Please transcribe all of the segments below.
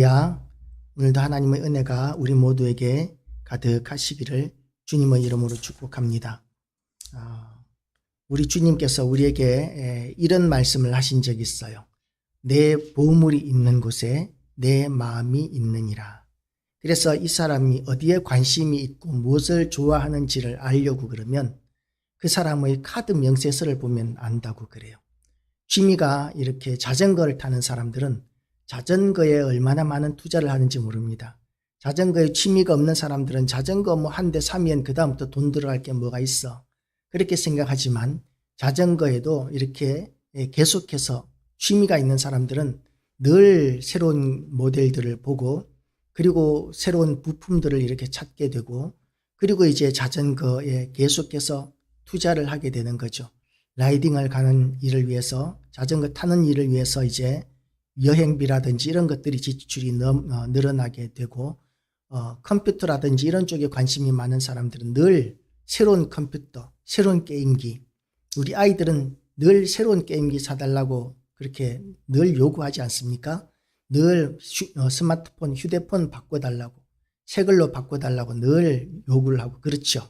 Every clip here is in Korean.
야, 오늘도 하나님의 은혜가 우리 모두에게 가득하시기를 주님의 이름으로 축복합니다. 우리 주님께서 우리에게 이런 말씀을 하신 적이 있어요. 내 보물이 있는 곳에 내 마음이 있느니라. 그래서 이 사람이 어디에 관심이 있고 무엇을 좋아하는지를 알려고 그러면 그 사람의 카드 명세서를 보면 안다고 그래요. 취미가 이렇게 자전거를 타는 사람들은 자전거에 얼마나 많은 투자를 하는지 모릅니다. 자전거에 취미가 없는 사람들은 자전거 한 대 사면 그 다음부터 돈 들어갈 게 뭐가 있어. 그렇게 생각하지만 자전거에도 이렇게 계속해서 취미가 있는 사람들은 늘 새로운 모델들을 보고 그리고 새로운 부품들을 이렇게 찾게 되고 그리고 이제 자전거에 계속해서 투자를 하게 되는 거죠. 라이딩을 가는 일을 위해서 자전거 타는 일을 위해서 이제 여행비라든지 이런 것들이 지출이 늘어나게 되고 컴퓨터라든지 이런 쪽에 관심이 많은 사람들은 늘 새로운 컴퓨터, 새로운 게임기, 우리 아이들은 늘 새로운 게임기 사달라고 그렇게 늘 요구하지 않습니까? 늘 스마트폰, 휴대폰 바꿔달라고, 새 걸로 바꿔달라고 늘 요구를 하고 그렇죠.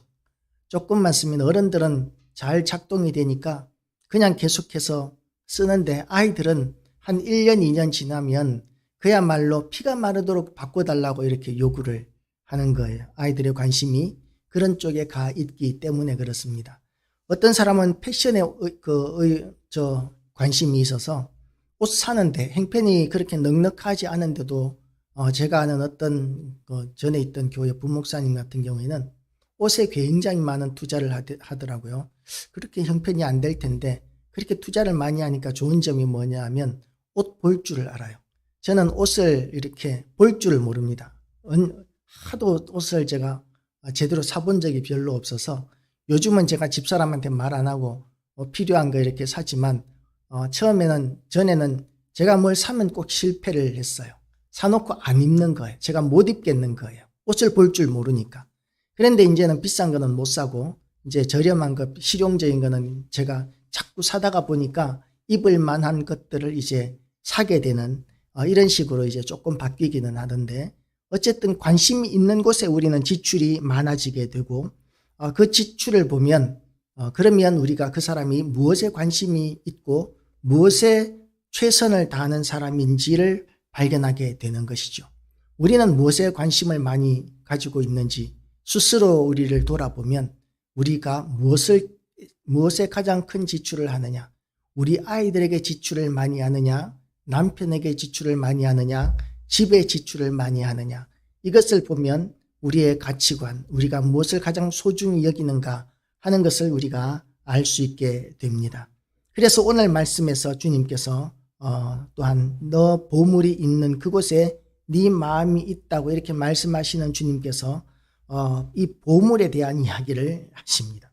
조금만 쓰면 어른들은 잘 작동이 되니까 그냥 계속해서 쓰는데 아이들은 한 1년, 2년 지나면 그야말로 피가 마르도록 바꿔달라고 이렇게 요구를 하는 거예요. 아이들의 관심이 그런 쪽에 가 있기 때문에 그렇습니다. 어떤 사람은 패션에 관심이 있어서 옷 사는데 형편이 그렇게 넉넉하지 않은데도 제가 아는 어떤 전에 있던 교회 부목사님 같은 경우에는 옷에 굉장히 많은 투자를 하더라고요. 그렇게 형편이 안 될 텐데 그렇게 투자를 많이 하니까 좋은 점이 뭐냐 하면 옷 볼 줄을 알아요. 저는 옷을 이렇게 볼 줄을 모릅니다. 하도 옷을 제가 제대로 사본 적이 별로 없어서 요즘은 제가 집사람한테 말 안 하고 필요한 거 이렇게 사지만 전에는 제가 뭘 사면 꼭 실패를 했어요. 사놓고 안 입는 거예요. 제가 못 입겠는 거예요. 옷을 볼 줄 모르니까. 그런데 이제는 비싼 거는 못 사고 이제 저렴한 거, 실용적인 거는 제가 자꾸 사다가 보니까 입을 만한 것들을 이제 사게 되는 이런 식으로 이제 조금 바뀌기는 하던데 어쨌든 관심이 있는 곳에 우리는 지출이 많아지게 되고 그 지출을 보면 그러면 우리가 그 사람이 무엇에 관심이 있고 무엇에 최선을 다하는 사람인지를 발견하게 되는 것이죠. 우리는 무엇에 관심을 많이 가지고 있는지 스스로 우리를 돌아보면 우리가 무엇에 가장 큰 지출을 하느냐, 우리 아이들에게 지출을 많이 하느냐, 남편에게 지출을 많이 하느냐, 집에 지출을 많이 하느냐, 이것을 보면 우리의 가치관, 우리가 무엇을 가장 소중히 여기는가 하는 것을 우리가 알 수 있게 됩니다. 그래서 오늘 말씀에서 주님께서 또한 너 보물이 있는 그곳에 네 마음이 있다고 이렇게 말씀하시는 주님께서 이 보물에 대한 이야기를 하십니다.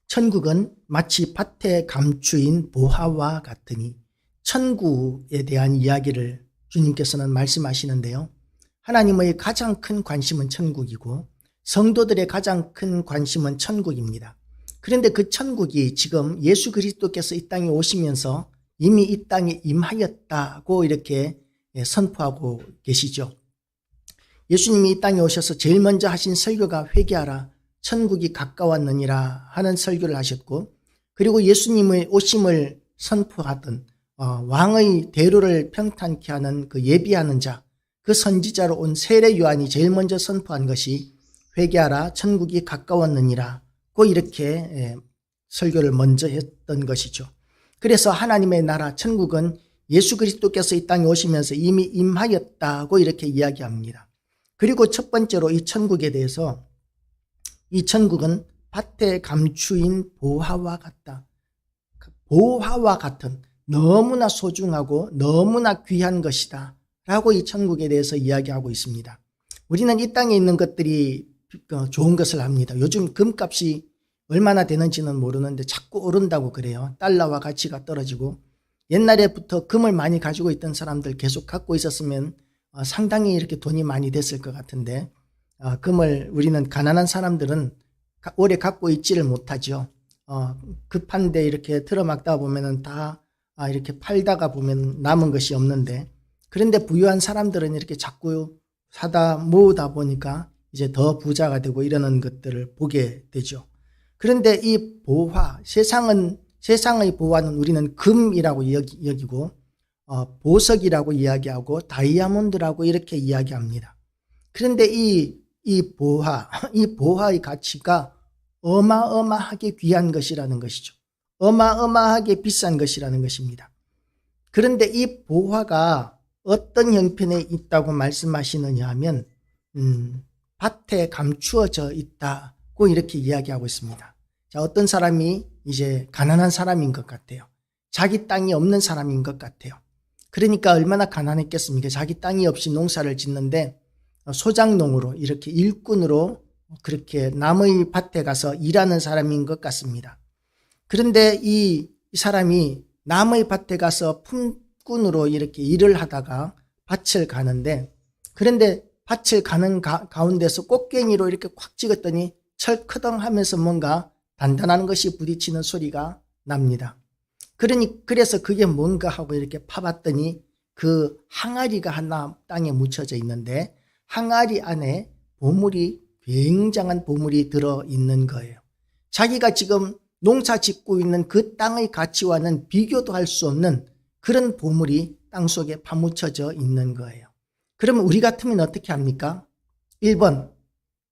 천국은 마치 밭에 감추인 보화와 같으니 천국에 대한 이야기를 주님께서는 말씀하시는데요. 하나님의 가장 큰 관심은 천국이고 성도들의 가장 큰 관심은 천국입니다. 그런데 그 천국이 지금 예수 그리스도께서 이 땅에 오시면서 이미 이 땅에 임하였다고 이렇게 선포하고 계시죠. 예수님이 이 땅에 오셔서 제일 먼저 하신 설교가 회개하라 천국이 가까웠느니라 하는 설교를 하셨고 그리고 예수님의 오심을 선포하던 왕의 대로를 평탄케 하는 그 예비하는 자, 그 선지자로 온 세례 요한이 제일 먼저 선포한 것이 회개하라 천국이 가까웠느니라 고 이렇게 설교를 먼저 했던 것이죠. 그래서 하나님의 나라 천국은 예수 그리스도께서 이 땅에 오시면서 이미 임하였다고 이렇게 이야기합니다. 그리고 첫 번째로 이 천국에 대해서 이 천국은 밭에 감추인 보화와 같다. 보화와 같은 너무나 소중하고 너무나 귀한 것이다 라고 이 천국에 대해서 이야기하고 있습니다. 우리는 이 땅에 있는 것들이 좋은 것을 합니다. 요즘 금값이 얼마나 되는지는 모르는데 자꾸 오른다고 그래요. 달러와 가치가 떨어지고 옛날에부터 금을 많이 가지고 있던 사람들 계속 갖고 있었으면 상당히 이렇게 돈이 많이 됐을 것 같은데 금을 우리는 가난한 사람들은 오래 갖고 있지를 못하죠. 급한데 이렇게 틀어막다 보면은 다 이렇게 팔다가 보면 남은 것이 없는데, 그런데 부유한 사람들은 이렇게 자꾸 사다 모으다 보니까 이제 더 부자가 되고 이러는 것들을 보게 되죠. 그런데 이 보화, 세상의 보화는 우리는 금이라고 여기고 보석이라고 이야기하고 다이아몬드라고 이렇게 이야기합니다. 그런데 이 보화의 가치가 어마어마하게 귀한 것이라는 것이죠. 어마어마하게 비싼 것이라는 것입니다. 그런데 이 보화가 어떤 형편에 있다고 말씀하시느냐 하면 밭에 감추어져 있다고 이렇게 이야기하고 있습니다. 자, 어떤 사람이 이제 가난한 사람인 것 같아요. 자기 땅이 없는 사람인 것 같아요. 그러니까 얼마나 가난했겠습니까? 자기 땅이 없이 농사를 짓는데 소작농으로 이렇게 일꾼으로 그렇게 남의 밭에 가서 일하는 사람인 것 같습니다. 그런데 이 사람이 남의 밭에 가서 품꾼으로 이렇게 일을 하다가 밭을 가는데, 그런데 밭을 가는 가운데서 꽃괭이로 이렇게 콱 찍었더니 철커덩 하면서 뭔가 단단한 것이 부딪히는 소리가 납니다. 그래서 그게 뭔가 하고 이렇게 파봤더니 그 항아리가 하나 땅에 묻혀져 있는데 항아리 안에 굉장한 보물이 들어있는 거예요. 자기가 지금 농사 짓고 있는 그 땅의 가치와는 비교도 할 수 없는 그런 보물이 땅속에 파묻혀져 있는 거예요. 그러면 우리 같으면 어떻게 합니까? 1번,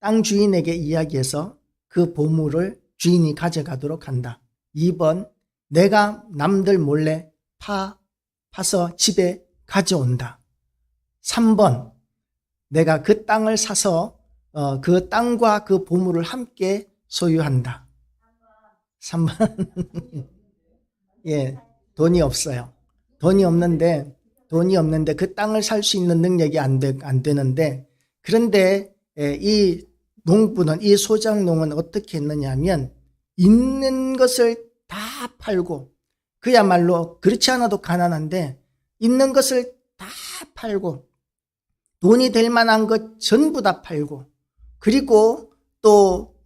땅 주인에게 이야기해서 그 보물을 주인이 가져가도록 한다. 2번, 내가 남들 몰래 파서 집에 가져온다. 3번, 내가 그 땅을 사서 그 땅과 그 보물을 함께 소유한다. 3번. 예, 돈이 없어요. 돈이 없는데 그 땅을 살 수 있는 능력이 안 되는데, 그런데 이 농부는, 이 소작농은 어떻게 했느냐 하면 있는 것을 다 팔고, 그야말로 그렇지 않아도 가난한데 있는 것을 다 팔고 돈이 될 만한 것 전부 다 팔고, 그리고 또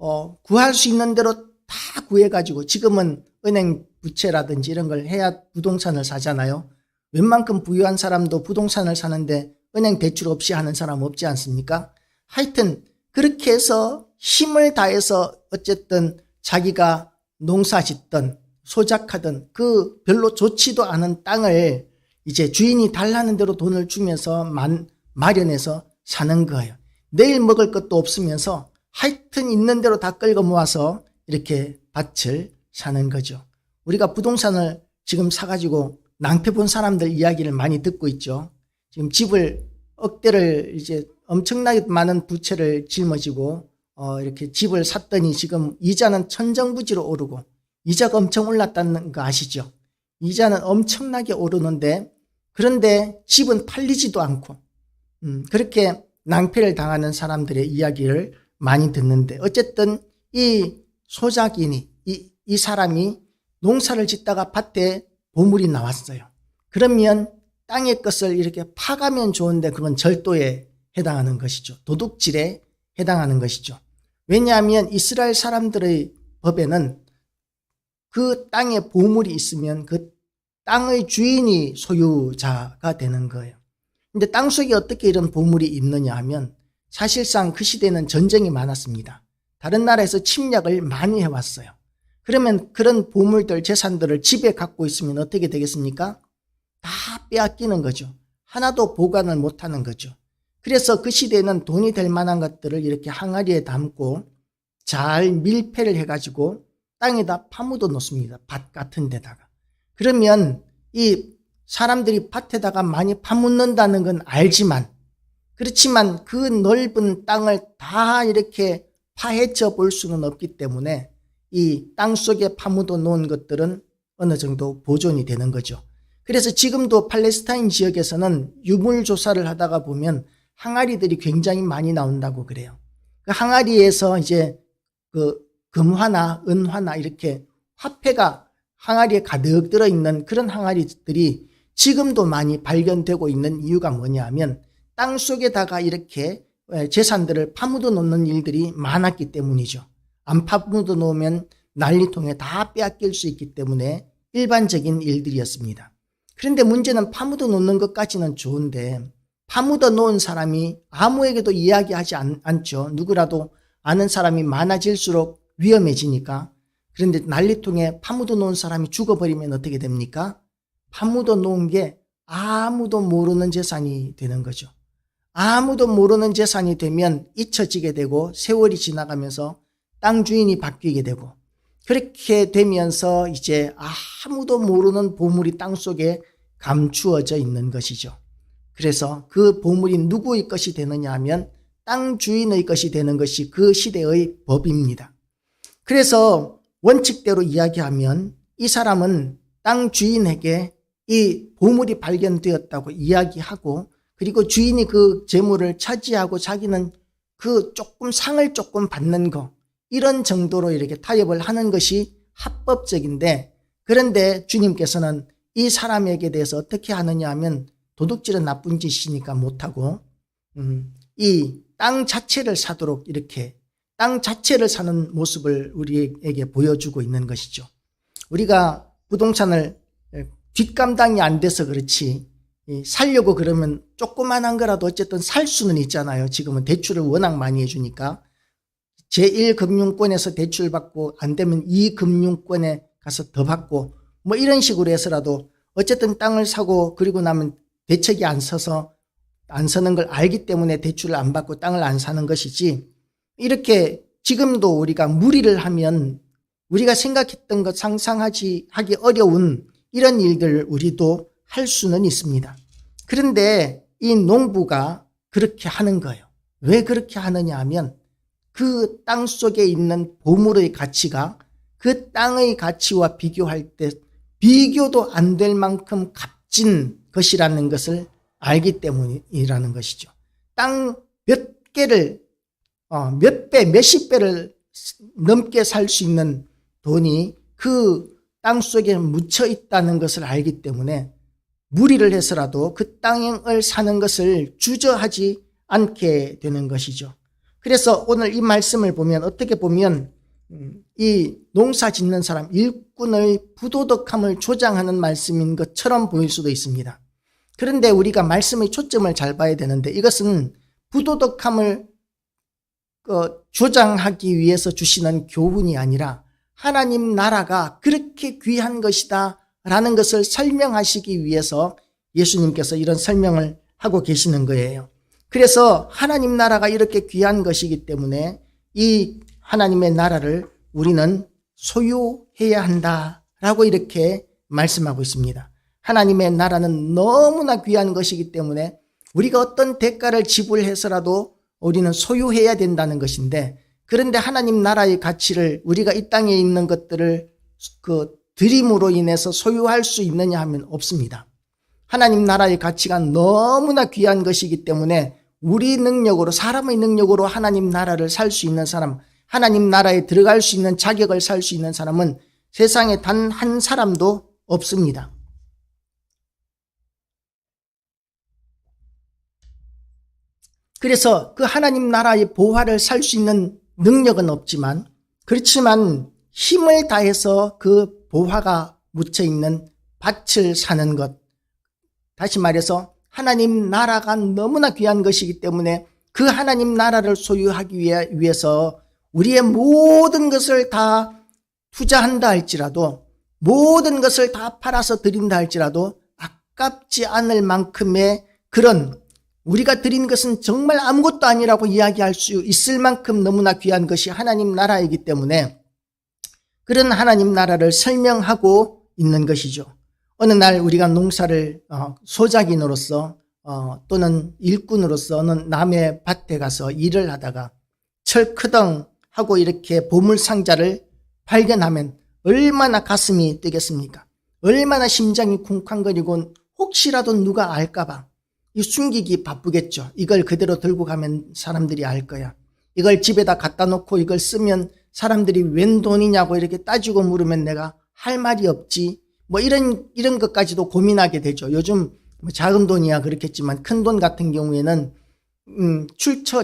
구할 수 있는 대로 다 구해가지고, 지금은 은행 부채라든지 이런 걸 해야 부동산을 사잖아요. 웬만큼 부유한 사람도 부동산을 사는데 은행 대출 없이 하는 사람 없지 않습니까? 하여튼 그렇게 해서 힘을 다해서 어쨌든 자기가 농사 짓던 소작하던 그 별로 좋지도 않은 땅을 이제 주인이 달라는 대로 돈을 주면서 마련해서 사는 거예요. 내일 먹을 것도 없으면서 하여튼 있는 대로 다 끌고 모아서 이렇게 밭을 사는 거죠. 우리가 부동산을 지금 사가지고 낭패 본 사람들 이야기를 많이 듣고 있죠. 지금 집을 억대를 이제 엄청나게 많은 부채를 짊어지고 이렇게 집을 샀더니 지금 이자는 천정부지로 오르고, 이자가 엄청 올랐다는 거 아시죠? 이자는 엄청나게 오르는데, 그런데 집은 팔리지도 않고 그렇게 낭패를 당하는 사람들의 이야기를 많이 듣는데, 어쨌든 이 소작인이 이 사람이 농사를 짓다가 밭에 보물이 나왔어요. 그러면 땅의 것을 이렇게 파가면 좋은데 그건 절도에 해당하는 것이죠. 도둑질에 해당하는 것이죠. 왜냐하면 이스라엘 사람들의 법에는 그 땅에 보물이 있으면 그 땅의 주인이 소유자가 되는 거예요. 근데 땅속에 어떻게 이런 보물이 있느냐 하면, 사실상 그 시대는 전쟁이 많았습니다. 다른 나라에서 침략을 많이 해왔어요. 그러면 그런 보물들, 재산들을 집에 갖고 있으면 어떻게 되겠습니까? 다 빼앗기는 거죠. 하나도 보관을 못하는 거죠. 그래서 그 시대에는 돈이 될 만한 것들을 이렇게 항아리에 담고 잘 밀폐를 해가지고 땅에다 파묻어 놓습니다. 밭 같은 데다가. 그러면 이 사람들이 밭에다가 많이 파묻는다는 건 알지만, 그렇지만 그 넓은 땅을 다 이렇게 파헤쳐 볼 수는 없기 때문에 이 땅 속에 파묻어 놓은 것들은 어느 정도 보존이 되는 거죠. 그래서 지금도 팔레스타인 지역에서는 유물 조사를 하다가 보면 항아리들이 굉장히 많이 나온다고 그래요. 그 항아리에서 이제 그 금화나 은화나 이렇게 화폐가 항아리에 가득 들어있는 그런 항아리들이 지금도 많이 발견되고 있는 이유가 뭐냐 하면, 땅 속에다가 이렇게 재산들을 파묻어 놓는 일들이 많았기 때문이죠. 안 파묻어 놓으면 난리통에 다 빼앗길 수 있기 때문에 일반적인 일들이었습니다. 그런데 문제는 파묻어 놓는 것까지는 좋은데 파묻어 놓은 사람이 아무에게도 이야기하지 않죠. 누구라도 아는 사람이 많아질수록 위험해지니까. 그런데 난리통에 파묻어 놓은 사람이 죽어버리면 어떻게 됩니까? 파묻어 놓은 게 아무도 모르는 재산이 되는 거죠. 아무도 모르는 재산이 되면 잊혀지게 되고 세월이 지나가면서 땅 주인이 바뀌게 되고 그렇게 되면서 이제 아무도 모르는 보물이 땅속에 감추어져 있는 것이죠. 그래서 그 보물이 누구의 것이 되느냐 하면 땅 주인의 것이 되는 것이 그 시대의 법입니다. 그래서 원칙대로 이야기하면 이 사람은 땅 주인에게 이 보물이 발견되었다고 이야기하고 그리고 주인이 그 재물을 차지하고 자기는 그 상을 조금 받는 거 이런 정도로 이렇게 타협을 하는 것이 합법적인데 그런데 주님께서는 이 사람에게 대해서 어떻게 하느냐 하면 도둑질은 나쁜 짓이니까 못하고 이 땅 자체를 사도록 이렇게 땅 자체를 사는 모습을 우리에게 보여주고 있는 것이죠. 우리가 부동산을 뒷감당이 안 돼서 그렇지 살려고 그러면 조그만한 거라도 어쨌든 살 수는 있잖아요. 지금은 대출을 워낙 많이 해주니까 제1금융권에서 대출 받고 안 되면 2금융권에 가서 더 받고 뭐 이런 식으로 해서라도 어쨌든 땅을 사고 그리고 나면 대책이 안 서는 걸 알기 때문에 대출을 안 받고 땅을 안 사는 것이지 이렇게 지금도 우리가 무리를 하면 우리가 생각했던 것 하기 어려운 이런 일들 우리도 할 수는 있습니다. 그런데 이 농부가 그렇게 하는 거예요. 왜 그렇게 하느냐 하면 그 땅 속에 있는 보물의 가치가 그 땅의 가치와 비교할 때 비교도 안 될 만큼 값진 것이라는 것을 알기 때문이라는 것이죠. 땅 몇 개를 몇 배, 몇십 배를 넘게 살 수 있는 돈이 그 땅 속에 묻혀 있다는 것을 알기 때문에 무리를 해서라도 그 땅을 사는 것을 주저하지 않게 되는 것이죠. 그래서 오늘 이 말씀을 보면 어떻게 보면 이 농사 짓는 사람 일꾼의 부도덕함을 조장하는 말씀인 것처럼 보일 수도 있습니다. 그런데 우리가 말씀의 초점을 잘 봐야 되는데 이것은 부도덕함을 조장하기 위해서 주시는 교훈이 아니라 하나님 나라가 그렇게 귀한 것이다 라는 것을 설명하시기 위해서 예수님께서 이런 설명을 하고 계시는 거예요. 그래서 하나님 나라가 이렇게 귀한 것이기 때문에 이 하나님의 나라를 우리는 소유해야 한다라고 이렇게 말씀하고 있습니다. 하나님의 나라는 너무나 귀한 것이기 때문에 우리가 어떤 대가를 지불해서라도 우리는 소유해야 된다는 것인데 그런데 하나님 나라의 가치를 우리가 이 땅에 있는 것들을 드림으로 인해서 소유할 수 있느냐 하면 없습니다. 하나님 나라의 가치가 너무나 귀한 것이기 때문에 우리 능력으로 사람의 능력으로 하나님 나라를 살 수 있는 사람 하나님 나라에 들어갈 수 있는 자격을 살 수 있는 사람은 세상에 단 한 사람도 없습니다. 그래서 그 하나님 나라의 보화를 살 수 있는 능력은 없지만 그렇지만 힘을 다해서 그 보화가 묻혀있는 밭을 사는 것 다시 말해서 하나님 나라가 너무나 귀한 것이기 때문에 그 하나님 나라를 소유하기 위해서 우리의 모든 것을 다 투자한다 할지라도 모든 것을 다 팔아서 드린다 할지라도 아깝지 않을 만큼의 그런 우리가 드린 것은 정말 아무것도 아니라고 이야기할 수 있을 만큼 너무나 귀한 것이 하나님 나라이기 때문에 그런 하나님 나라를 설명하고 있는 것이죠. 어느 날 우리가 농사를 소작인으로서 또는 일꾼으로서 어느 남의 밭에 가서 일을 하다가 철크덩 하고 이렇게 보물상자를 발견하면 얼마나 가슴이 뛰겠습니까? 얼마나 심장이 쿵쾅거리고 혹시라도 누가 알까봐 이 숨기기 바쁘겠죠. 이걸 그대로 들고 가면 사람들이 알 거야. 이걸 집에다 갖다 놓고 이걸 쓰면 사람들이 웬 돈이냐고 이렇게 따지고 물으면 내가 할 말이 없지. 뭐 이런 것까지도 고민하게 되죠. 요즘 뭐 작은 돈이야 그렇겠지만 큰 돈 같은 경우에는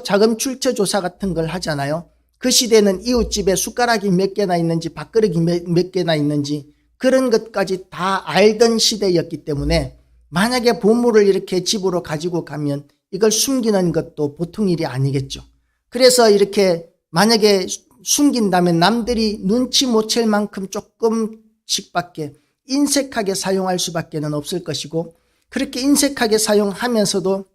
자금 출처 조사 같은 걸 하잖아요. 그 시대는 이웃집에 숟가락이 몇 개나 있는지 밥그릇이 몇 개나 있는지 그런 것까지 다 알던 시대였기 때문에 만약에 보물을 이렇게 집으로 가지고 가면 이걸 숨기는 것도 보통 일이 아니겠죠. 그래서 이렇게 만약에 숨긴다면 남들이 눈치 못 챌 만큼 조금씩밖에 인색하게 사용할 수밖에는 없을 것이고, 그렇게 인색하게 사용하면서도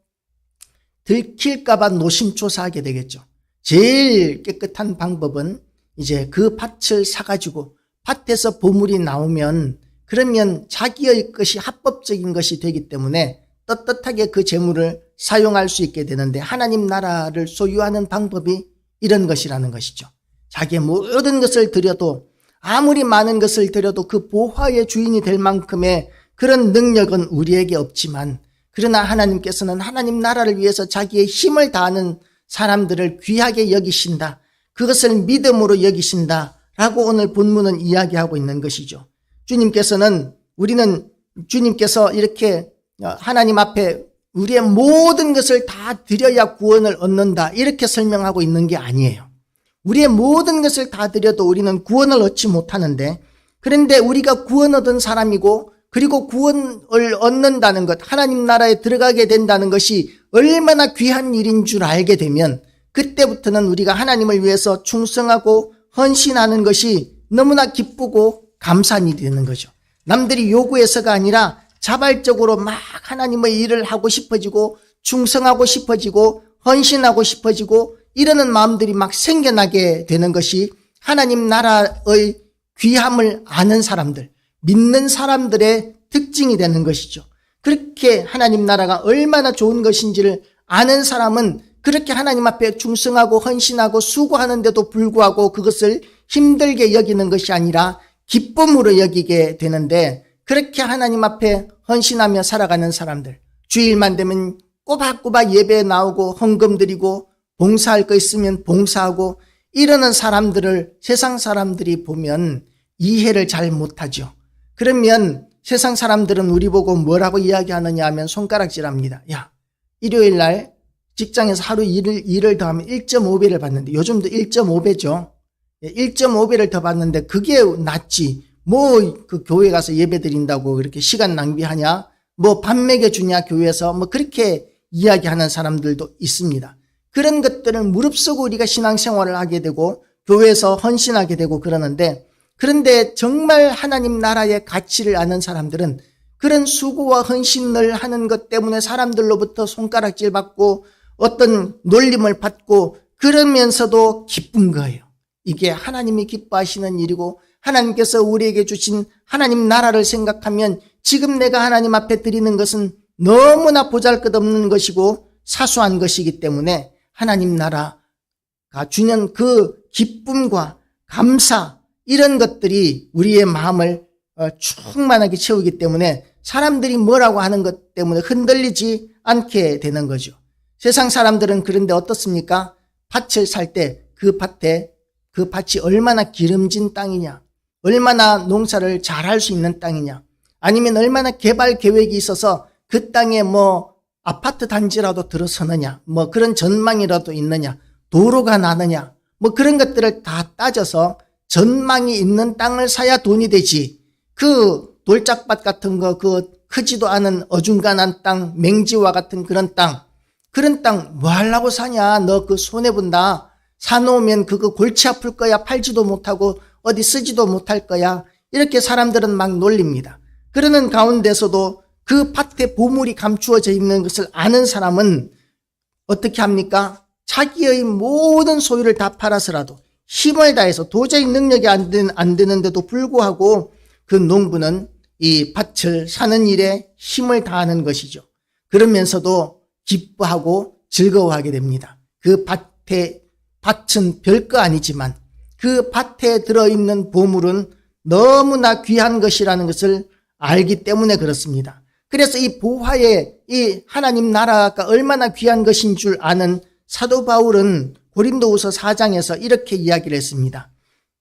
들킬까봐 노심초사하게 되겠죠. 제일 깨끗한 방법은 이제 그 밭을 사가지고 밭에서 보물이 나오면 그러면 자기의 것이 합법적인 것이 되기 때문에 떳떳하게 그 재물을 사용할 수 있게 되는데, 하나님 나라를 소유하는 방법이 이런 것이라는 것이죠. 자기의 모든 것을 드려도, 아무리 많은 것을 드려도 그 보화의 주인이 될 만큼의 그런 능력은 우리에게 없지만, 그러나 하나님께서는 하나님 나라를 위해서 자기의 힘을 다하는 사람들을 귀하게 여기신다, 그것을 믿음으로 여기신다 라고 오늘 본문은 이야기하고 있는 것이죠. 우리는 주님께서 이렇게 하나님 앞에 우리의 모든 것을 다 드려야 구원을 얻는다 이렇게 설명하고 있는 게 아니에요. 우리의 모든 것을 다 드려도 우리는 구원을 얻지 못하는데, 그런데 우리가 구원 얻은 사람이고 그리고 구원을 얻는다는 것, 하나님 나라에 들어가게 된다는 것이 얼마나 귀한 일인 줄 알게 되면 그때부터는 우리가 하나님을 위해서 충성하고 헌신하는 것이 너무나 기쁘고 감사한 일이 되는 거죠. 남들이 요구해서가 아니라 자발적으로 막 하나님의 일을 하고 싶어지고 충성하고 싶어지고 헌신하고 싶어지고 이러는 마음들이 막 생겨나게 되는 것이 하나님 나라의 귀함을 아는 사람들, 믿는 사람들의 특징이 되는 것이죠. 그렇게 하나님 나라가 얼마나 좋은 것인지를 아는 사람은 그렇게 하나님 앞에 충성하고 헌신하고 수고하는데도 불구하고 그것을 힘들게 여기는 것이 아니라 기쁨으로 여기게 되는데, 그렇게 하나님 앞에 헌신하며 살아가는 사람들, 주일만 되면 꼬박꼬박 예배에 나오고 헌금 드리고 봉사할 거 있으면 봉사하고 이러는 사람들을 세상 사람들이 보면 이해를 잘 못하죠. 그러면 세상 사람들은 우리 보고 뭐라고 이야기하느냐 하면 손가락질합니다. 야, 일요일 날 직장에서 하루 일을 더하면 1.5배를 받는데, 요즘도 1.5배죠. 1.5배를 더 받는데 그게 낫지. 뭐 그 교회 가서 예배 드린다고 이렇게 시간 낭비하냐? 뭐 밥 먹여주냐 교회에서? 뭐 그렇게 이야기하는 사람들도 있습니다. 그런 것들을 무릅쓰고 우리가 신앙생활을 하게 되고 교회에서 헌신하게 되고 그러는데, 그런데 정말 하나님 나라의 가치를 아는 사람들은 그런 수고와 헌신을 하는 것 때문에 사람들로부터 손가락질 받고 어떤 놀림을 받고 그러면서도 기쁜 거예요. 이게 하나님이 기뻐하시는 일이고, 하나님께서 우리에게 주신 하나님 나라를 생각하면 지금 내가 하나님 앞에 드리는 것은 너무나 보잘것없는 것이고 사소한 것이기 때문에 하나님 나라가 주는 그 기쁨과 감사, 이런 것들이 우리의 마음을 충만하게 채우기 때문에 사람들이 뭐라고 하는 것 때문에 흔들리지 않게 되는 거죠. 세상 사람들은 그런데 어떻습니까? 밭을 살 때 그 밭이 얼마나 기름진 땅이냐, 얼마나 농사를 잘할 수 있는 땅이냐, 아니면 얼마나 개발 계획이 있어서 그 땅에 뭐 아파트 단지라도 들어서느냐, 뭐 그런 전망이라도 있느냐, 도로가 나느냐, 뭐 그런 것들을 다 따져서 전망이 있는 땅을 사야 돈이 되지. 그 돌짝밭 같은 거, 그 크지도 않은 어중간한 땅, 맹지와 같은 그런 땅 뭐 하려고 사냐? 너 그 손해본다. 사놓으면 그거 골치 아플 거야. 팔지도 못하고 어디 쓰지도 못할 거야. 이렇게 사람들은 막 놀립니다. 그러는 가운데서도 그 밭에 보물이 감추어져 있는 것을 아는 사람은 어떻게 합니까? 자기의 모든 소유를 다 팔아서라도 힘을 다해서, 도저히 능력이 안 되는데도 불구하고 그 농부는 이 밭을 사는 일에 힘을 다하는 것이죠. 그러면서도 기뻐하고 즐거워하게 됩니다. 그 밭은 별거 아니지만 그 밭에 들어있는 보물은 너무나 귀한 것이라는 것을 알기 때문에 그렇습니다. 그래서 이 보화의 이 하나님 나라가 얼마나 귀한 것인 줄 아는 사도 바울은 고린도후서 4장에서 이렇게 이야기를 했습니다.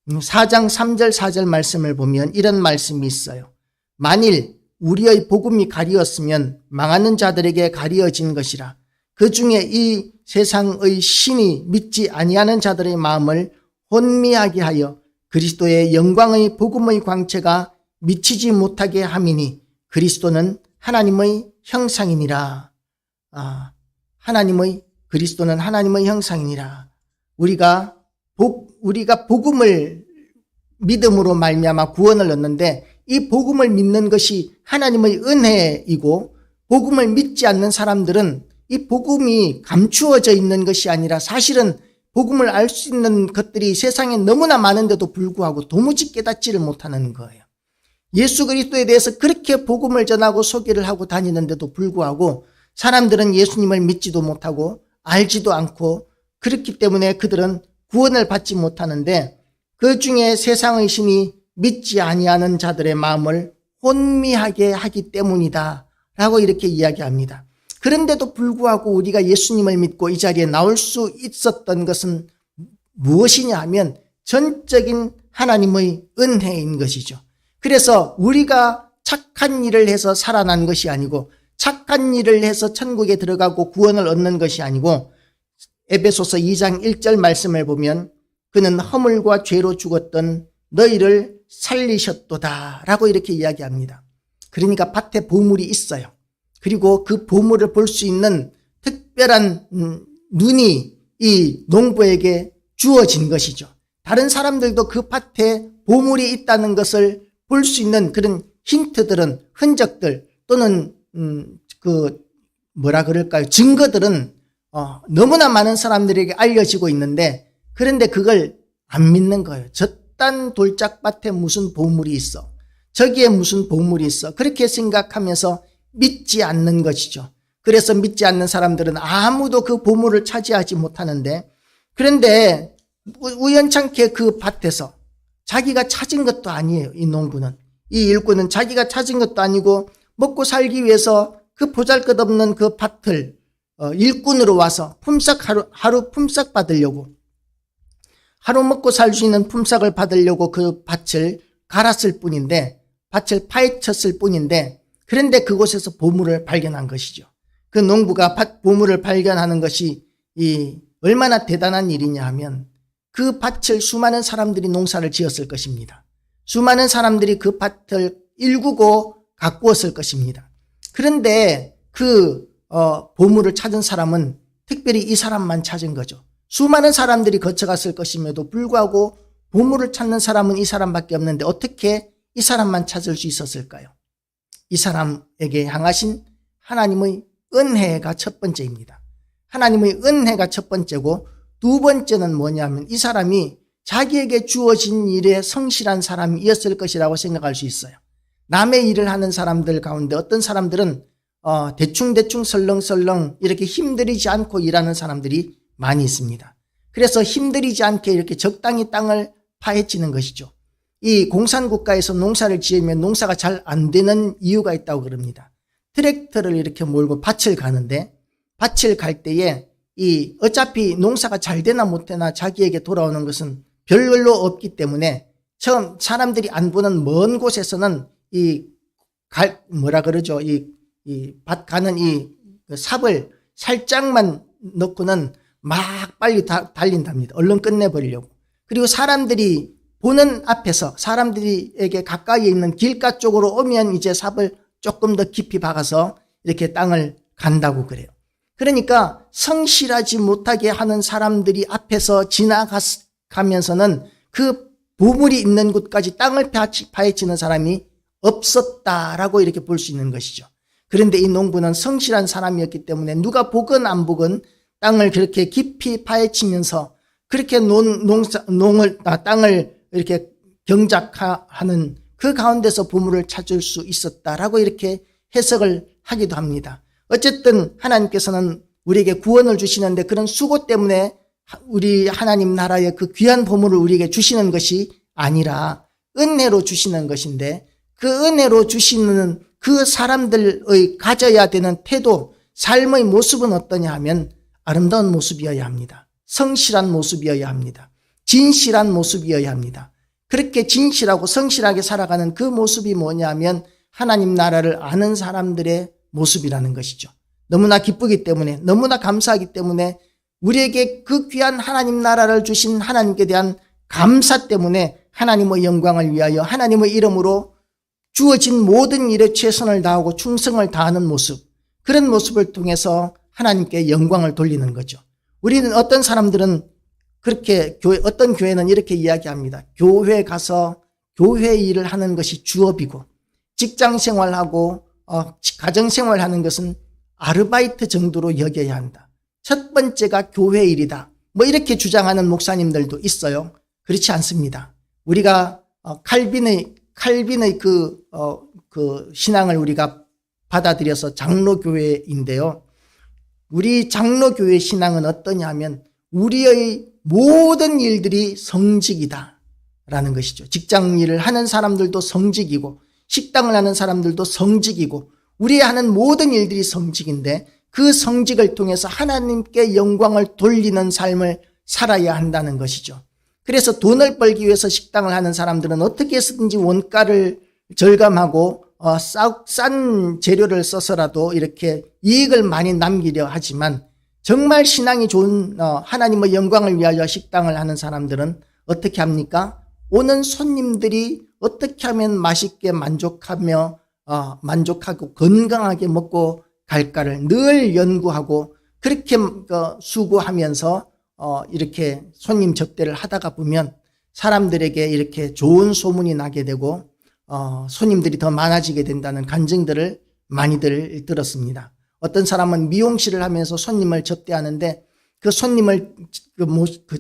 4장 3절 4절 말씀을 보면 이런 말씀이 있어요. 만일 우리의 복음이 가리었으면 망하는 자들에게 가리어진 것이라. 그 중에 이 세상의 신이 믿지 아니하는 자들의 마음을 혼미하게 하여 그리스도의 영광의 복음의 광채가 미치지 못하게 함이니 그리스도는 하나님의 형상이니라. 그리스도는 하나님의 형상이니라. 우리가 복음을 믿음으로 말미암아 구원을 얻는데 이 복음을 믿는 것이 하나님의 은혜이고, 복음을 믿지 않는 사람들은 이 복음이 감추어져 있는 것이 아니라 사실은 복음을 알 수 있는 것들이 세상에 너무나 많은데도 불구하고 도무지 깨닫지를 못하는 거예요. 예수 그리스도에 대해서 그렇게 복음을 전하고 소개를 하고 다니는데도 불구하고 사람들은 예수님을 믿지도 못하고 알지도 않고, 그렇기 때문에 그들은 구원을 받지 못하는데 그 중에 세상의 신이 믿지 아니하는 자들의 마음을 혼미하게 하기 때문이다 라고 이렇게 이야기합니다. 그런데도 불구하고 우리가 예수님을 믿고 이 자리에 나올 수 있었던 것은 무엇이냐 하면 전적인 하나님의 은혜인 것이죠. 그래서 우리가 착한 일을 해서 살아난 것이 아니고, 착한 일을 해서 천국에 들어가고 구원을 얻는 것이 아니고, 에베소서 2장 1절 말씀을 보면 그는 허물과 죄로 죽었던 너희를 살리셨도다 라고 이렇게 이야기합니다. 그러니까 밭에 보물이 있어요. 그리고 그 보물을 볼 수 있는 특별한 눈이 이 농부에게 주어진 것이죠. 다른 사람들도 그 밭에 보물이 있다는 것을 볼 수 있는 그런 힌트들은, 흔적들 또는 증거들은 너무나 많은 사람들에게 알려지고 있는데, 그런데 그걸 안 믿는 거예요. 저딴 돌짝밭에 무슨 보물이 있어, 저기에 무슨 보물이 있어, 그렇게 생각하면서 믿지 않는 것이죠. 그래서 믿지 않는 사람들은 아무도 그 보물을 차지하지 못하는데, 그런데 우연찮게 그 밭에서 자기가 찾은 것도 아니에요. 이 농부는, 이 일꾼은 자기가 찾은 것도 아니고 먹고 살기 위해서 그 보잘것없는 그 밭을 일꾼으로 와서 하루 품삯 받으려고, 하루 먹고 살 수 있는 품삯을 받으려고 그 밭을 갈았을 뿐인데, 밭을 파헤쳤을 뿐인데, 그런데 그곳에서 보물을 발견한 것이죠. 그 농부가 보물을 발견하는 것이 얼마나 대단한 일이냐 하면, 그 밭을 수많은 사람들이 농사를 지었을 것입니다. 수많은 사람들이 그 밭을 일구고 가꾸었을 것입니다. 그런데 그 보물을 찾은 사람은 특별히 이 사람만 찾은 거죠. 수많은 사람들이 거쳐갔을 것임에도 불구하고 보물을 찾는 사람은 이 사람밖에 없는데 어떻게 이 사람만 찾을 수 있었을까요? 이 사람에게 향하신 하나님의 은혜가 첫 번째입니다. 하나님의 은혜가 첫 번째고, 두 번째는 뭐냐면 이 사람이 자기에게 주어진 일에 성실한 사람이었을 것이라고 생각할 수 있어요. 남의 일을 하는 사람들 가운데 어떤 사람들은 대충대충 설렁설렁 이렇게 힘들이지 않고 일하는 사람들이 많이 있습니다. 그래서 힘들이지 않게 이렇게 적당히 땅을 파헤치는 것이죠. 이 공산국가에서 농사를 지으면 농사가 잘 안 되는 이유가 있다고 그럽니다. 트랙터를 이렇게 몰고 밭을 가는데, 밭을 갈 때에 어차피 농사가 잘 되나 못 되나 자기에게 돌아오는 것은 별로 없기 때문에 처음 사람들이 안 보는 먼 곳에서는 밭 가는 삽을 살짝만 넣고는 막 빨리 달린답니다. 얼른 끝내버리려고. 그리고 사람들이 보는 앞에서 사람들에게 가까이에 있는 길가 쪽으로 오면 이제 삽을 조금 더 깊이 박아서 이렇게 땅을 간다고 그래요. 그러니까 성실하지 못하게 하는 사람들이 앞에서 지나가면서는 그 보물이 있는 곳까지 땅을 파헤치는 사람이 없었다라고 이렇게 볼 수 있는 것이죠. 그런데 이 농부는 성실한 사람이었기 때문에 누가 보건 안 보건 땅을 그렇게 깊이 파헤치면서 그렇게 땅을 이렇게 경작하는 그 가운데서 보물을 찾을 수 있었다라고 이렇게 해석을 하기도 합니다. 어쨌든 하나님께서는 우리에게 구원을 주시는데 그런 수고 때문에 우리 하나님 나라의 그 귀한 보물을 우리에게 주시는 것이 아니라 은혜로 주시는 것인데, 그 은혜로 주시는 그 사람들의 가져야 되는 태도, 삶의 모습은 어떠냐 하면 아름다운 모습이어야 합니다. 성실한 모습이어야 합니다. 진실한 모습이어야 합니다. 그렇게 진실하고 성실하게 살아가는 그 모습이 뭐냐 하면 하나님 나라를 아는 사람들의 모습이라는 것이죠. 너무나 기쁘기 때문에, 너무나 감사하기 때문에 우리에게 그 귀한 하나님 나라를 주신 하나님께 대한 감사 때문에 하나님의 영광을 위하여 하나님의 이름으로 주어진 모든 일에 최선을 다하고 충성을 다하는 모습, 그런 모습을 통해서 하나님께 영광을 돌리는 거죠. 우리는 어떤 사람들은 그렇게 어떤 교회는 이렇게 이야기합니다. 교회 가서 교회 일을 하는 것이 주업이고 직장 생활하고 가정 생활하는 것은 아르바이트 정도로 여겨야 한다. 첫 번째가 교회 일이다. 뭐 이렇게 주장하는 목사님들도 있어요. 그렇지 않습니다. 우리가 칼빈의 그 신앙을 우리가 받아들여서 장로교회인데요. 우리 장로교회 신앙은 어떠냐면 우리의 모든 일들이 성직이다 라는 것이죠. 직장 일을 하는 사람들도 성직이고 식당을 하는 사람들도 성직이고 우리 하는 모든 일들이 성직인데 그 성직을 통해서 하나님께 영광을 돌리는 삶을 살아야 한다는 것이죠. 그래서 돈을 벌기 위해서 식당을 하는 사람들은 어떻게 해서든지 원가를 절감하고 싼 재료를 써서라도 이렇게 이익을 많이 남기려 하지만 정말 신앙이 좋은 하나님의 영광을 위하여 식당을 하는 사람들은 어떻게 합니까? 오는 손님들이 어떻게 하면 맛있게 만족하고 건강하게 먹고 갈까를 늘 연구하고 그렇게 수고하면서 이렇게 손님 접대를 하다가 보면 사람들에게 이렇게 좋은 소문이 나게 되고 손님들이 더 많아지게 된다는 간증들을 많이들 들었습니다. 어떤 사람은 미용실을 하면서 손님을 접대하는데 그 손님을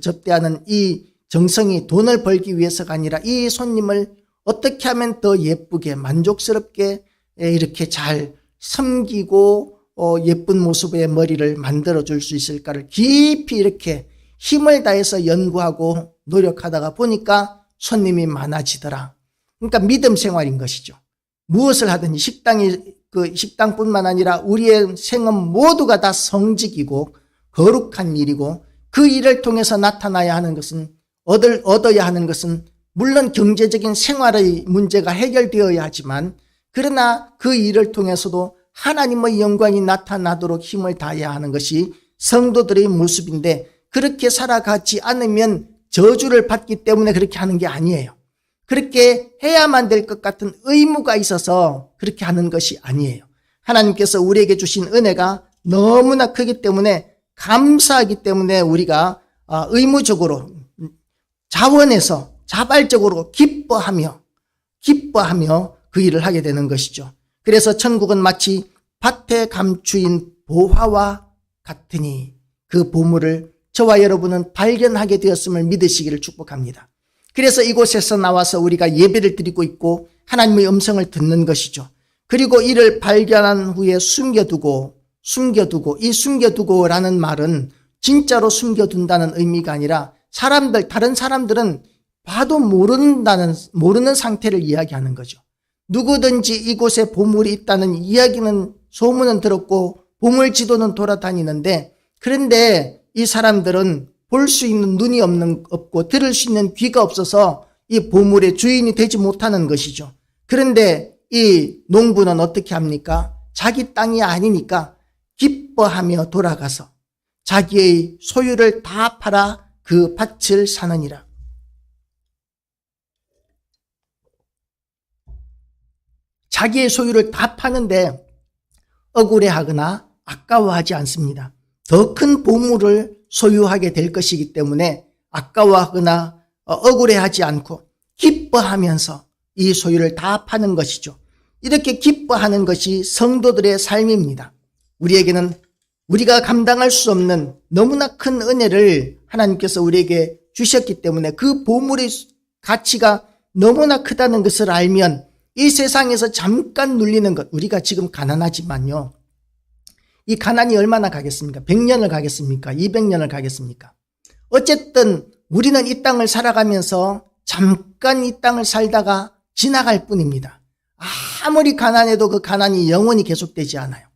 접대하는 이 정성이 돈을 벌기 위해서가 아니라 이 손님을 어떻게 하면 더 예쁘게 만족스럽게 이렇게 잘 섬기고 예쁜 모습의 머리를 만들어줄 수 있을까를 깊이 이렇게 힘을 다해서 연구하고 노력하다가 보니까 손님이 많아지더라. 그러니까 믿음 생활인 것이죠. 무엇을 하든지 식당뿐만 아니라 우리의 생은 모두가 다 성직이고 거룩한 일이고 그 일을 통해서 나타나야 하는 것은 얻어야 하는 것은 물론 경제적인 생활의 문제가 해결되어야 하지만 그러나 그 일을 통해서도 하나님의 영광이 나타나도록 힘을 다해야 하는 것이 성도들의 모습인데 그렇게 살아가지 않으면 저주를 받기 때문에 그렇게 하는 게 아니에요. 그렇게 해야만 될 것 같은 의무가 있어서 그렇게 하는 것이 아니에요. 하나님께서 우리에게 주신 은혜가 너무나 크기 때문에 감사하기 때문에 우리가 의무적으로 자원해서 자발적으로 기뻐하며 그 일을 하게 되는 것이죠. 그래서 천국은 마치 밭에 감추인 보화와 같으니 그 보물을 저와 여러분은 발견하게 되었음을 믿으시기를 축복합니다. 그래서 이곳에서 나와서 우리가 예배를 드리고 있고 하나님의 음성을 듣는 것이죠. 그리고 이를 발견한 후에 숨겨두고 이 숨겨두고라는 말은 진짜로 숨겨둔다는 의미가 아니라 다른 사람들은 봐도 모르는 상태를 이야기하는 거죠. 누구든지 이곳에 보물이 있다는 이야기는 소문은 들었고 보물 지도는 돌아다니는데 그런데 이 사람들은 볼 수 있는 눈이 없고 들을 수 있는 귀가 없어서 이 보물의 주인이 되지 못하는 것이죠. 그런데 이 농부는 어떻게 합니까? 자기 땅이 아니니까 기뻐하며 돌아가서 자기의 소유를 다 팔아 그 밭을 사느니라. 자기의 소유를 다 파는데 억울해하거나 아까워하지 않습니다. 더 큰 보물을 소유하게 될 것이기 때문에 아까워하거나 억울해하지 않고 기뻐하면서 이 소유를 다 파는 것이죠. 이렇게 기뻐하는 것이 성도들의 삶입니다. 우리에게는 우리가 감당할 수 없는 너무나 큰 은혜를 하나님께서 우리에게 주셨기 때문에 그 보물의 가치가 너무나 크다는 것을 알면 이 세상에서 잠깐 눌리는 것, 우리가 지금 가난하지만요. 이 가난이 얼마나 가겠습니까? 100년을 가겠습니까? 200년을 가겠습니까? 어쨌든 우리는 이 땅을 살아가면서 잠깐 이 땅을 살다가 지나갈 뿐입니다. 아무리 가난해도 그 가난이 영원히 계속되지 않아요.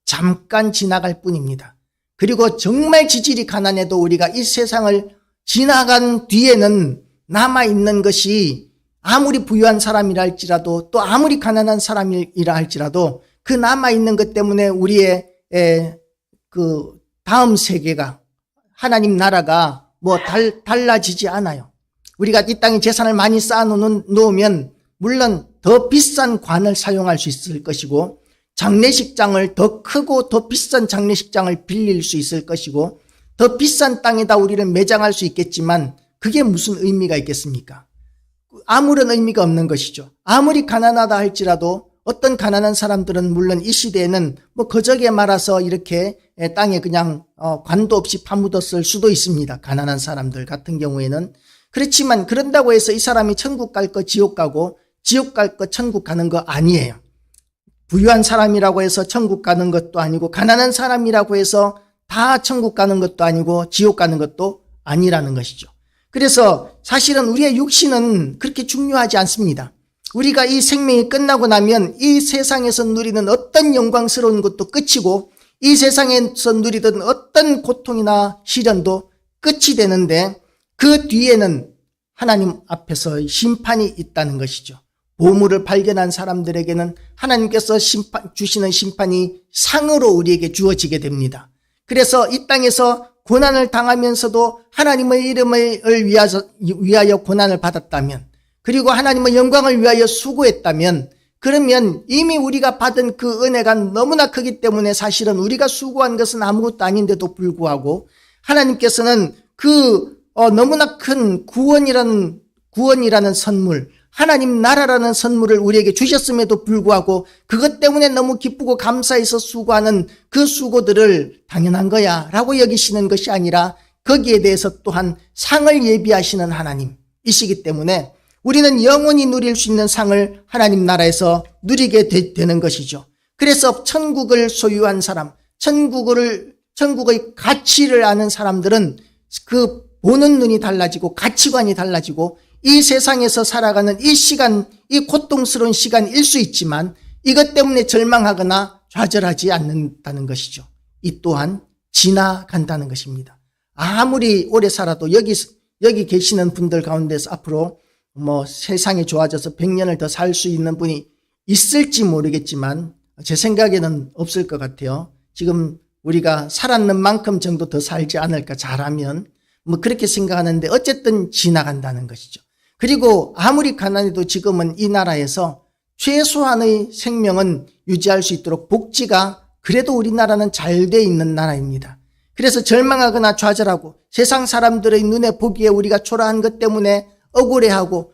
잠깐 지나갈 뿐입니다. 그리고 정말 지질이 가난해도 우리가 이 세상을 지나간 뒤에는 남아있는 것이 아무리 부유한 사람이라 할지라도 또 아무리 가난한 사람이라 할지라도 그 남아있는 것 때문에 우리의 그 다음 세계가 하나님 나라가 뭐 달라지지 않아요. 우리가 이 땅에 재산을 많이 쌓아놓으면 물론 더 비싼 관을 사용할 수 있을 것이고, 장례식장을 더 크고 더 비싼 장례식장을 빌릴 수 있을 것이고, 더 비싼 땅에다 우리를 매장할 수 있겠지만 그게 무슨 의미가 있겠습니까? 아무런 의미가 없는 것이죠. 아무리 가난하다 할지라도 어떤 가난한 사람들은 물론 이 시대에는 뭐 거저게 말아서 이렇게 땅에 그냥 관도 없이 파묻었을 수도 있습니다. 가난한 사람들 같은 경우에는. 그렇지만 그런다고 해서 이 사람이 천국 갈 거 지옥 가고 지옥 갈 거 천국 가는 거 아니에요. 부유한 사람이라고 해서 천국 가는 것도 아니고, 가난한 사람이라고 해서 다 천국 가는 것도 아니고 지옥 가는 것도 아니라는 것이죠. 그래서 사실은 우리의 육신은 그렇게 중요하지 않습니다. 우리가 이 생명이 끝나고 나면 이 세상에서 누리는 어떤 영광스러운 것도 끝이고, 이 세상에서 누리던 어떤 고통이나 시련도 끝이 되는데, 그 뒤에는 하나님 앞에서 심판이 있다는 것이죠. 보물을 발견한 사람들에게는 하나님께서 주시는 심판이 상으로 우리에게 주어지게 됩니다. 그래서 이 땅에서 고난을 당하면서도 하나님의 이름을 위하여 고난을 받았다면, 그리고 하나님의 영광을 위하여 수고했다면, 그러면 이미 우리가 받은 그 은혜가 너무나 크기 때문에 사실은 우리가 수고한 것은 아무것도 아닌데도 불구하고 하나님께서는 그 너무나 큰 구원이라는 선물, 하나님 나라라는 선물을 우리에게 주셨음에도 불구하고 그것 때문에 너무 기쁘고 감사해서 수고하는 그 수고들을 당연한 거야 라고 여기시는 것이 아니라, 거기에 대해서 또한 상을 예비하시는 하나님이시기 때문에 우리는 영원히 누릴 수 있는 상을 하나님 나라에서 누리게 되는 것이죠. 그래서 천국을 소유한 사람, 천국의 가치를 아는 사람들은 그 보는 눈이 달라지고 가치관이 달라지고, 이 세상에서 살아가는 이 시간, 이 고통스러운 시간일 수 있지만 이것 때문에 절망하거나 좌절하지 않는다는 것이죠. 이 또한 지나간다는 것입니다. 아무리 오래 살아도 여기 계시는 분들 가운데서 앞으로 뭐 세상이 좋아져서 100년을 더 살 수 있는 분이 있을지 모르겠지만 제 생각에는 없을 것 같아요. 지금 우리가 살았는 만큼 정도 더 살지 않을까, 잘하면. 뭐 그렇게 생각하는데 어쨌든 지나간다는 것이죠. 그리고 아무리 가난해도 지금은 이 나라에서 최소한의 생명은 유지할 수 있도록 복지가 그래도 우리나라는 잘 돼 있는 나라입니다. 그래서 절망하거나 좌절하고 세상 사람들의 눈에 보기에 우리가 초라한 것 때문에 억울해하고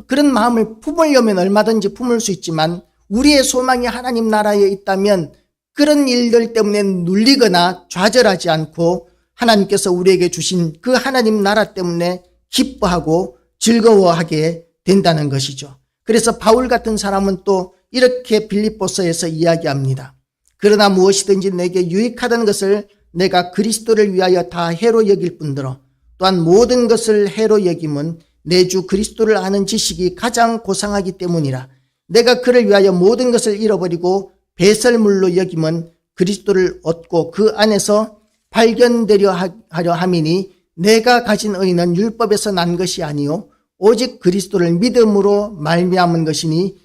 그런 마음을 품으려면 얼마든지 품을 수 있지만, 우리의 소망이 하나님 나라에 있다면 그런 일들 때문에 눌리거나 좌절하지 않고 하나님께서 우리에게 주신 그 하나님 나라 때문에 기뻐하고 즐거워하게 된다는 것이죠. 그래서 바울 같은 사람은 또 이렇게 빌립보서에서 이야기합니다. 그러나 무엇이든지 내게 유익하던 것을 내가 그리스도를 위하여 다 해로 여길 뿐더러 또한 모든 것을 해로 여김은 내 주 그리스도를 아는 지식이 가장 고상하기 때문이라. 내가 그를 위하여 모든 것을 잃어버리고 배설물로 여김은 그리스도를 얻고 그 안에서 발견되려 하려 함이니, 내가 가진 의는 율법에서 난 것이 아니요 오직 그리스도를 믿음으로 말미암은 것이니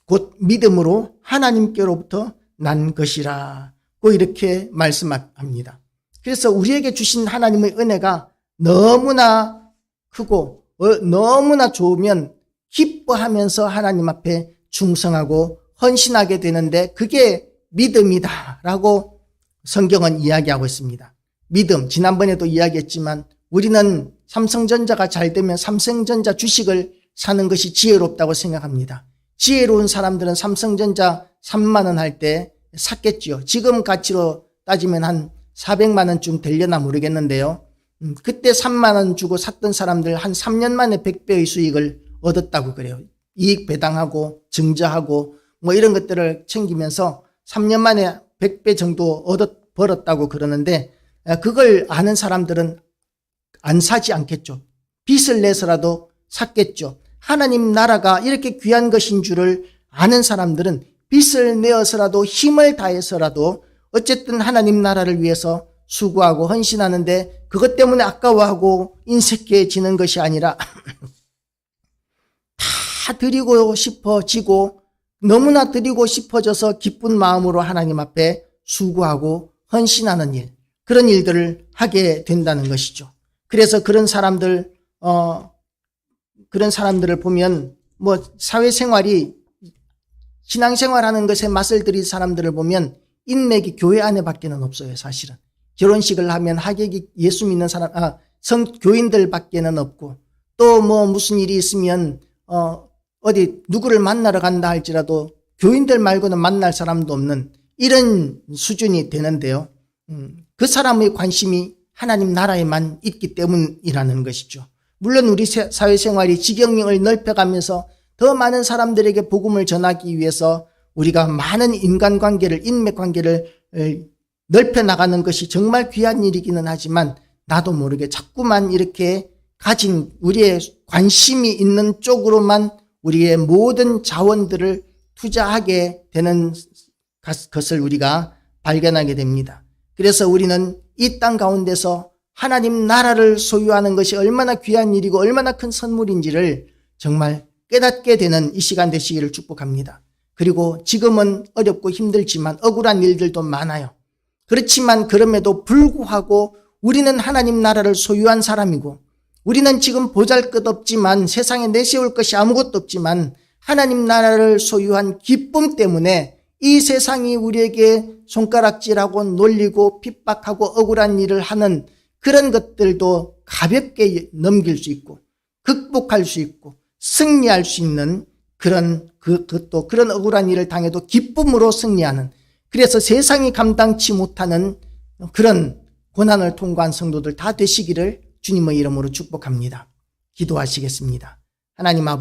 곧 믿음으로 하나님께로부터 난 것이라 고 이렇게 말씀합니다. 그래서 우리에게 주신 하나님의 은혜가 너무나 크고 너무나 좋으면 기뻐하면서 하나님 앞에 충성하고 헌신하게 되는데, 그게 믿음이다 라고 성경은 이야기하고 있습니다. 믿음, 지난번에도 이야기했지만 우리는 삼성전자가 잘 되면 삼성전자 주식을 사는 것이 지혜롭다고 생각합니다. 지혜로운 사람들은 삼성전자 3만 원 할 때 샀겠지요. 지금 가치로 따지면 한 400만 원쯤 되려나 모르겠는데요. 그때 3만 원 주고 샀던 사람들 한 3년 만에 100배의 수익을 얻었다고 그래요. 이익 배당하고 증자하고 뭐 이런 것들을 챙기면서 3년 만에 100배 정도 벌었다고 그러는데, 그걸 아는 사람들은 안 사지 않겠죠. 빚을 내서라도 샀겠죠. 하나님 나라가 이렇게 귀한 것인 줄을 아는 사람들은 빚을 내어서라도 힘을 다해서라도 어쨌든 하나님 나라를 위해서 수고하고 헌신하는데, 그것 때문에 아까워하고 인색해지는 것이 아니라 다 드리고 싶어지고 너무나 드리고 싶어져서 기쁜 마음으로 하나님 앞에 수고하고 헌신하는 일, 그런 일들을 하게 된다는 것이죠. 그래서 그런 사람들을 보면 사회생활이 신앙생활하는 것에 맛을 들인 사람들을 보면 인맥이 교회 안에 밖에는 없어요. 사실은 결혼식을 하면 하객이 예수 믿는 사람, 교인들 밖에는 없고, 또 무슨 일이 있으면 어디 누구를 만나러 간다 할지라도 교인들 말고는 만날 사람도 없는 이런 수준이 되는데요. 그 사람의 관심이 하나님 나라에만 있기 때문이라는 것이죠. 물론 우리 사회생활이 지경을 넓혀가면서 더 많은 사람들에게 복음을 전하기 위해서 우리가 많은 인맥관계를 넓혀나가는 것이 정말 귀한 일이기는 하지만, 나도 모르게 자꾸만 이렇게 가진 우리의 관심이 있는 쪽으로만 우리의 모든 자원들을 투자하게 되는 것을 우리가 발견하게 됩니다. 그래서 우리는 이 땅 가운데서 하나님 나라를 소유하는 것이 얼마나 귀한 일이고 얼마나 큰 선물인지를 정말 깨닫게 되는 이 시간 되시기를 축복합니다. 그리고 지금은 어렵고 힘들지만 억울한 일들도 많아요. 그렇지만 그럼에도 불구하고 우리는 하나님 나라를 소유한 사람이고, 우리는 지금 보잘것없지만, 세상에 내세울 것이 아무것도 없지만 하나님 나라를 소유한 기쁨 때문에 이 세상이 우리에게 손가락질하고 놀리고 핍박하고 억울한 일을 하는 그런 것들도 가볍게 넘길 수 있고 극복할 수 있고 승리할 수 있는 그런 억울한 일을 당해도 기쁨으로 승리하는, 그래서 세상이 감당치 못하는 그런 고난을 통과한 성도들 다 되시기를 주님의 이름으로 축복합니다. 기도하시겠습니다. 하나님 아버지,